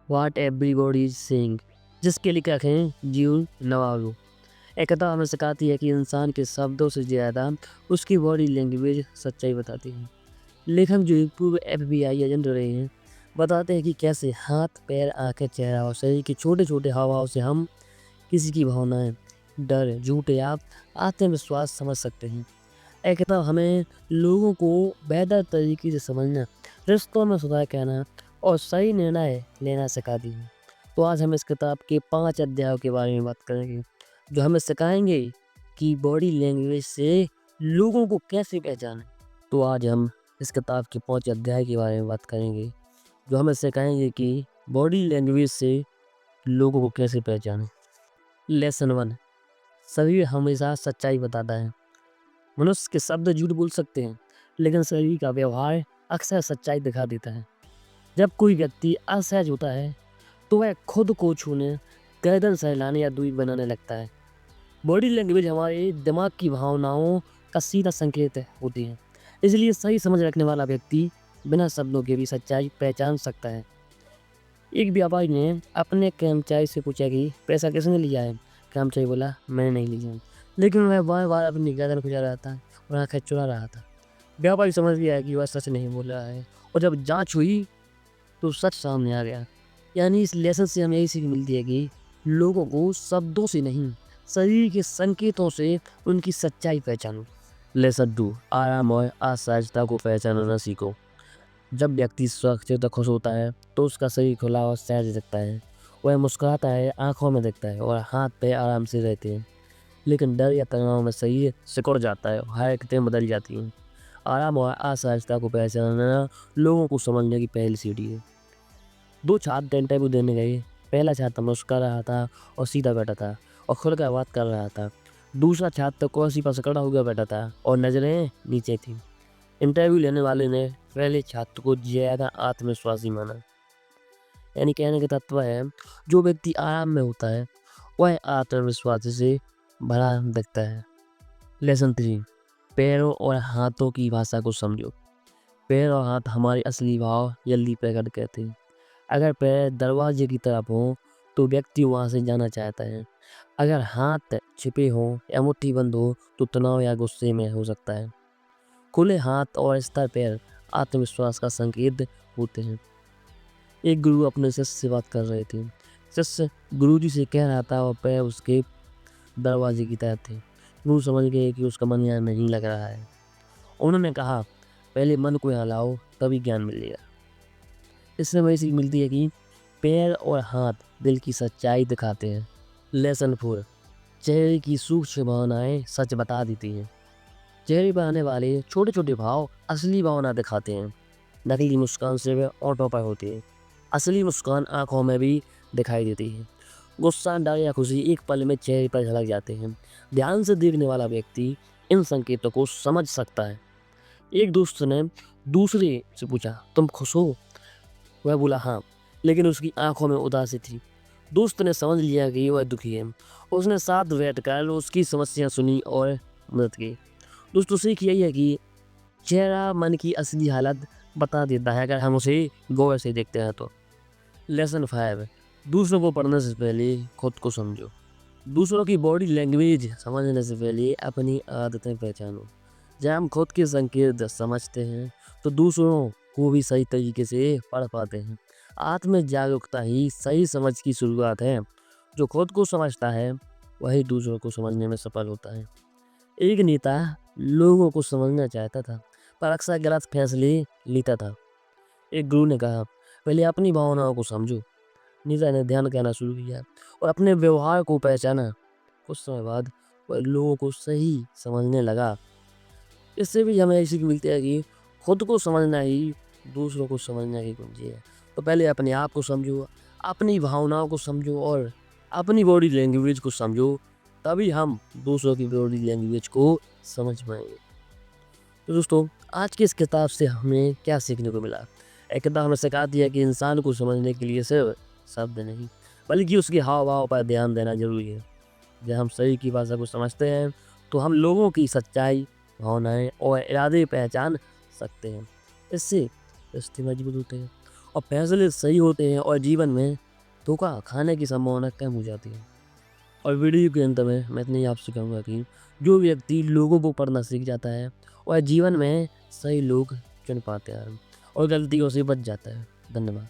What everybody is saying, जिसके लेखक हैं ज्यूल नवारो। एक किताब हमें सिखाती है कि इंसान के शब्दों से ज़्यादा उसकी बॉडी लैंग्वेज सच्चाई बताती है। लेखक जो एक पूर्व FBI एजेंट रहे हैं, बताते हैं कि कैसे हाथ, पैर, आंखें, चेहरा और शरीर के छोटे-छोटे हाव-भाव से हम किसी की भावनाएं, डर, झूठ या आत्मविश्वास समझ सकते हैं। यह किताब हमें लोगों को बेहतर तरीके से समझना, रिश्तों में सुधार करना और सही निर्णय लेना सिखाती है। तो आज हम इस किताब के 5 अध्यायों के बारे में बात करेंगे, जो हमें सिखाएंगे कि बॉडी लैंग्वेज से लोगों को कैसे पहचानें। तो आज हम इस किताब के 5 अध्याय के बारे में बात करेंगे, जो हमें सिखाएंगे कि बॉडी लैंग्वेज से लोगों को कैसे पहचानें। लेसन 1, शरीर हमेशा सच्चाई बताता है। मनुष्य के शब्द झूठ बोल सकते हैं, लेकिन शरीर का व्यवहार अक्सर सच्चाई दिखा देता है। जब कोई व्यक्ति असहज होता है, तो वह खुद को छूने, गर्दन सहलाने या दूरी बनाने लगता है। बॉडी लैंग्वेज हमारे दिमाग की भावनाओं का सीधा संकेत होती है, इसलिए सही समझ रखने वाला व्यक्ति बिना शब्दों के भी सच्चाई पहचान सकता है। एक व्यापारी ने अपने कर्मचारी से पूछा कि पैसा किसने लिया है। कर्मचारी बोला, मैंने नहीं लिया, लेकिन वह बार बार अपनी गर्दन खुजा रहा था और आंखें चुरा रहा था। व्यापारी समझ गया कि वह सच नहीं बोल रहा है, और जब जांच हुई तो सच सामने आ गया। यानी इस लेसन से हमें यही सीख मिलती है कि लोगों को शब्दों से नहीं, शरीर के संकेतों से उनकी सच्चाई पहचानो। लेसन 2, आराम और असहजता को पहचानना सीखो। जब व्यक्ति सुरक्षित और खुश होता है, तो उसका शरीर खुला और सहज दिखता है। वह मुस्कुराता है, आंखों में दिखता है और हाथ पैर आराम से रहते हैं। लेकिन डर या तनाव में शरीर सिकुड़ जाता है और हरकतें बदल जाती हैं। आराम और असहजता को पहचानना लोगों को समझने की पहली सीढ़ी है। 2 छात्र इंटरव्यू देने गए। पहला छात्र मुस्कुरा रहा था और सीधा बैठा था और खुलकर बात कर रहा था। दूसरा छात्र कुर्सी पर सिकुड़ा हुआ बैठा था और नजरें नीचे थी। इंटरव्यू लेने वाले ने पहले छात्र को ज़्यादा आत्मविश्वासी माना। यानी कहने का तात्पर्य है, जो व्यक्ति आराम में होता है, वह आत्मविश्वास से भरा दिखता है। लेसन 3, पैरों और हाथों की भाषा को समझो। पैर और हाथ हमारे असली भाव जल्दी प्रकट करते हैं। अगर पैर दरवाजे की तरफ हो, तो व्यक्ति वहां से जाना चाहता है। अगर हाथ छिपे हों या मुट्ठी बंद हो, तो तनाव या गुस्से में हो सकता है। खुले हाथ और स्थिर पैर आत्मविश्वास का संकेत होते हैं। एक गुरु अपने शिष्य से बात कर रहे थे। शिष्य गुरुजी से कह रहा था और पैर उसके दरवाजे की तरफ थे। गुरु समझ गए कि उसका मन यहाँ नहीं लग रहा है। उन्होंने कहा, पहले मन को यहाँ लाओ, तभी ज्ञान मिलेगा। इससे हमें सीख मिलती है कि पैर और हाथ दिल की सच्चाई दिखाते हैं। लेसन 4, चेहरे की सूक्ष्म भावनाएं सच बता देती हैं। चेहरे पर आने वाले छोटे छोटे भाव असली भावना दिखाते हैं। नकली मुस्कान सिर्फ होठों पर होती है, असली मुस्कान आंखों में भी दिखाई देती है। गुस्सा, डर या खुशी एक पल में चेहरे पर झलक जाते हैं। ध्यान से देखने वाला व्यक्ति इन संकेतों को समझ सकता है। एक दोस्त ने दूसरे से पूछा, तुम खुश हो? वह बोला, हाँ, लेकिन उसकी आंखों में उदासी थी। दोस्त ने समझ लिया कि वह दुखी है। उसने साथ बैठकर उसकी समस्या सुनी और मदद की। दोस्तों, सीख यही है कि चेहरा मन की असली हालत बता देता है, अगर हम उसे गौर से देखते हैं तो। लेसन 5, दूसरों को पढ़ने से पहले खुद को समझो। दूसरों की बॉडी लैंग्वेज समझने से पहले अपनी आदतें पहचानो। जब हम खुद के संकेत समझते हैं, तो दूसरों को भी सही तरीके से पढ़ पाते हैं। आत्म जागरूकता ही सही समझ की शुरुआत है। जो खुद को समझता है, वही दूसरों को समझने में सफल होता है। एक नेता लोगों को समझना चाहता था, पर अक्सर गलत फैसले लेता था। एक गुरु ने कहा, पहले अपनी भावनाओं को समझो। नेता ने ध्यान करना शुरू किया और अपने व्यवहार को पहचाना। कुछ समय बाद वह लोगों को सही समझने लगा। इससे भी हमें सीख मिलती है कि खुद को समझना ही दूसरों को समझने की कुंजी है। तो पहले अपने आप को समझो, अपनी भावनाओं को समझो और अपनी बॉडी लैंग्वेज को समझो, तभी हम दूसरों की बॉडी लैंग्वेज को समझ पाएंगे। तो दोस्तों, आज की इस किताब से हमें क्या सीखने को मिला? एक किताब हमें सिखाती है कि इंसान को समझने के लिए सिर्फ शब्द नहीं, बल्कि उसके हाव भाव पर ध्यान देना जरूरी है। जब हम शरीर की भाषा को समझते हैं, तो हम लोगों की सच्चाई, भावनाएं और इरादे पहचान सकते हैं। इससे रिश्ते मजबूत होते हैं और फैसले सही होते हैं और जीवन में धोखा खाने की संभावना कम हो जाती है। और वीडियो के अंत में मैं इतना ही आपसे कहूँगा कि जो व्यक्ति लोगों को पढ़ना सीख जाता है और जीवन में सही लोग चुन पाते हैं और गलतियों से बच जाता है। धन्यवाद।